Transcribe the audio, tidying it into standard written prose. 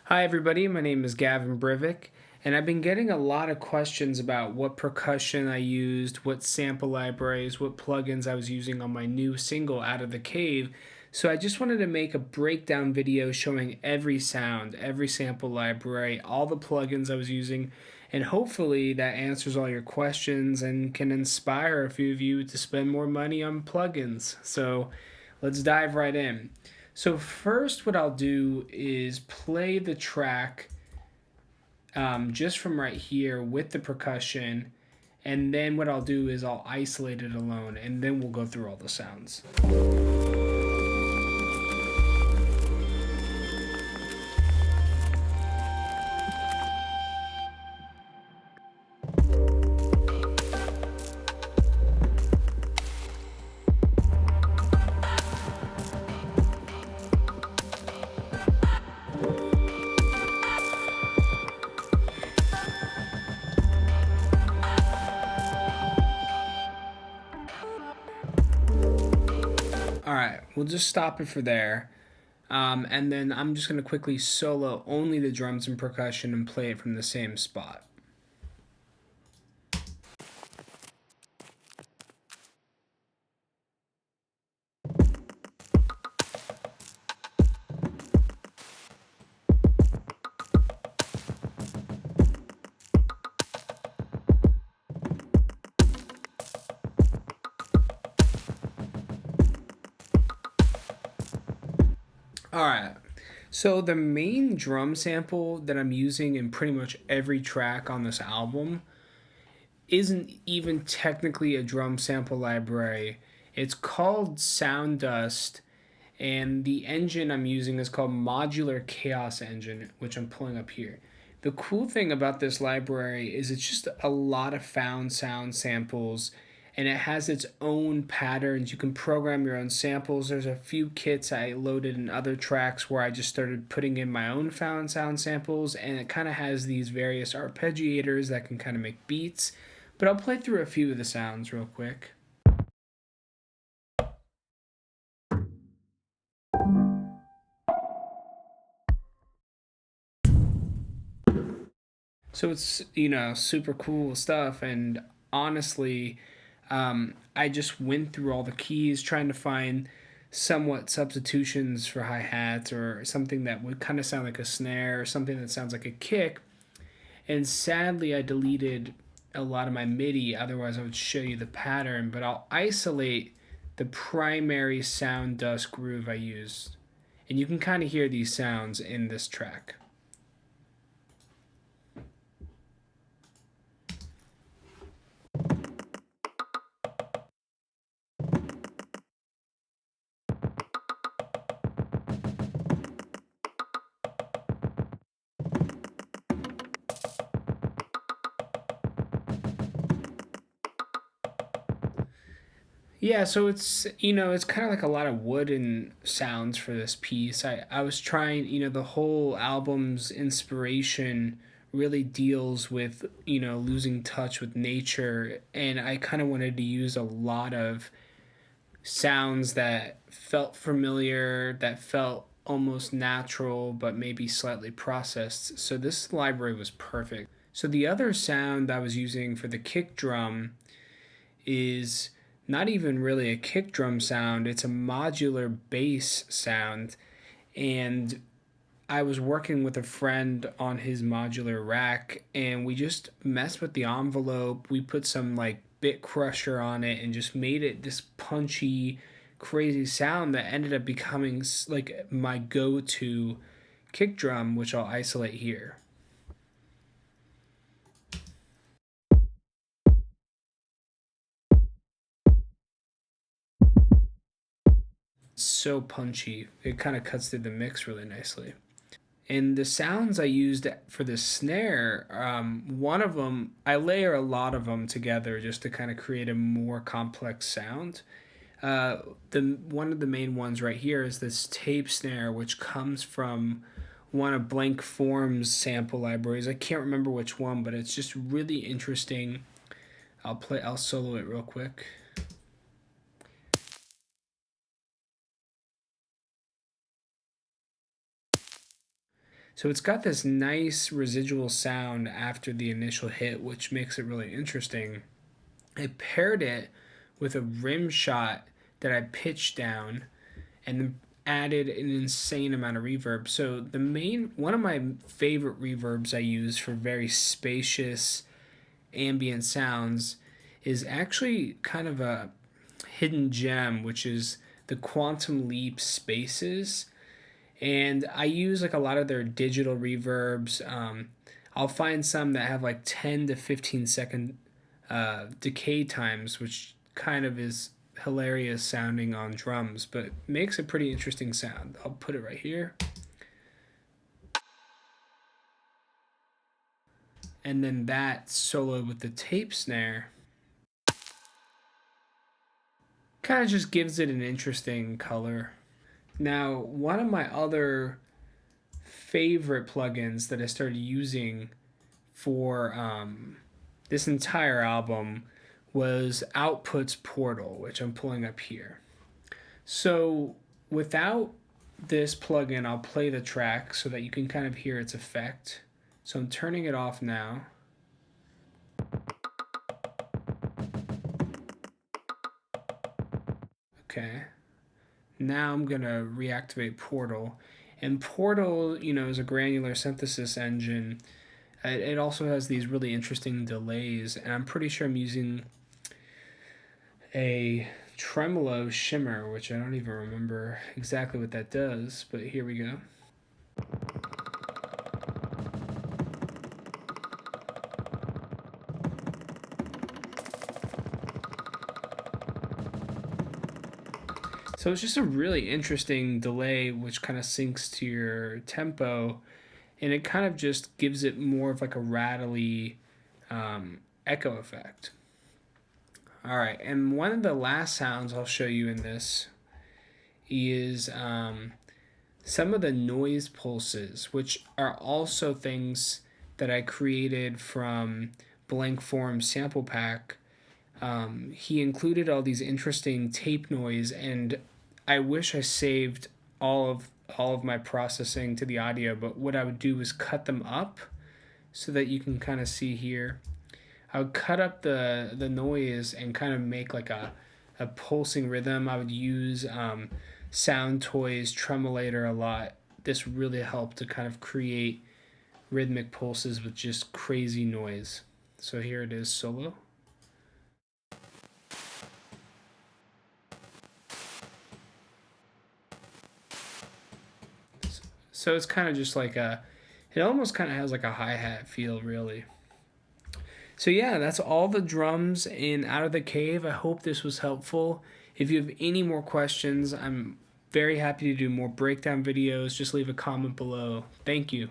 Hi, everybody. My name is Gavin Brivik, and I've been getting a lot of questions about what percussion I used, what sample libraries, what plugins I was using on my new single, Out of the Cave. So I just wanted to make a breakdown video showing every sound, every sample library, all the plugins I was using, and hopefully that answers all your questions and can inspire a few of you to spend more money on plugins. So let's dive right in. So first, what I'll do is play the track just from right here with the percussion, and then what I'll do is I'll isolate it alone, and then we'll go through all the sounds. All right, we'll just stop it for there. And then I'm just going to quickly solo only the drums and percussion and play it from the same spot. All right. So the main drum sample that I'm using in pretty much every track on this album isn't even technically a drum sample library. It's called Sound Dust, and the engine I'm using is called Modular Chaos Engine, which I'm pulling up here. The cool thing about this library is it's just a lot of found sound samples, and it has its own patterns. You can program your own samples. There's a few kits I loaded in other tracks where I just started putting in my own found sound samples, and it kind of has these various arpeggiators that can kind of make beats. But I'll play through a few of the sounds real quick. So it's, super cool stuff. And honestly, I just went through all the keys trying to find somewhat substitutions for hi hats or something that would kind of sound like a snare or something that sounds like a kick. And sadly, I deleted a lot of my MIDI, otherwise, I would show you the pattern. But I'll isolate the primary sound dust groove I used. And you can kind of hear these sounds in this track. Yeah, so it's kind of like a lot of wooden sounds for this piece. I was trying, the whole album's inspiration really deals with, losing touch with nature, and I kind of wanted to use a lot of sounds that felt familiar, that felt almost natural, but maybe slightly processed. So this library was perfect. So the other sound I was using for the kick drum is not even really a kick drum sound, it's a modular bass sound. And I was working with a friend on his modular rack, and we just messed with the envelope. We put some like bit crusher on it and just made it this punchy, crazy sound that ended up becoming like my go to kick drum, which I'll isolate here. So punchy. It kind of cuts through the mix really nicely. And the sounds I used for the snare, one of them, I layer a lot of them together just to kind of create a more complex sound. The one of the main ones right here is this tape snare, which comes from one of Blank Form's sample libraries. I can't remember which one, but it's just really interesting. I'll solo it real quick. So it's got this nice residual sound after the initial hit, which makes it really interesting. I paired it with a rim shot that I pitched down and then added an insane amount of reverb. So one of my favorite reverbs I use for very spacious ambient sounds is actually kind of a hidden gem, which is the Quantum Leap Spaces. And I use like a lot of their digital reverbs. I'll find some that have like 10 to 15-second decay times, which kind of is hilarious sounding on drums, but makes a pretty interesting sound. I'll put it right here. And then that solo with the tape snare kind of just gives it an interesting color. Now, one of my other favorite plugins that I started using for this entire album was Output's Portal, which I'm pulling up here. So without this plugin, I'll play the track so that you can kind of hear its effect. So I'm turning it off now. Okay. Now I'm going to reactivate Portal. And Portal, is a granular synthesis engine. It also has these really interesting delays, and I'm pretty sure I'm using a tremolo shimmer, which I don't even remember exactly what that does, but here we go. So it's just a really interesting delay, which kind of syncs to your tempo, and it kind of just gives it more of like a rattly echo effect. All right, and one of the last sounds I'll show you in this is some of the noise pulses, which are also things that I created from Blank Form Sample Pack. He included all these interesting tape noise, and I wish I saved all of my processing to the audio, but what I would do is cut them up so that you can kind of see here. I would cut up the noise and kind of make like a pulsing rhythm. I would use Sound Toys Tremolator a lot. This really helped to kind of create rhythmic pulses with just crazy noise. So here it is solo. So it's kind of just like it almost kind of has like a hi-hat feel, really. So yeah, that's all the drums in Out of the Cave. I hope this was helpful. If you have any more questions, I'm very happy to do more breakdown videos. Just leave a comment below. Thank you.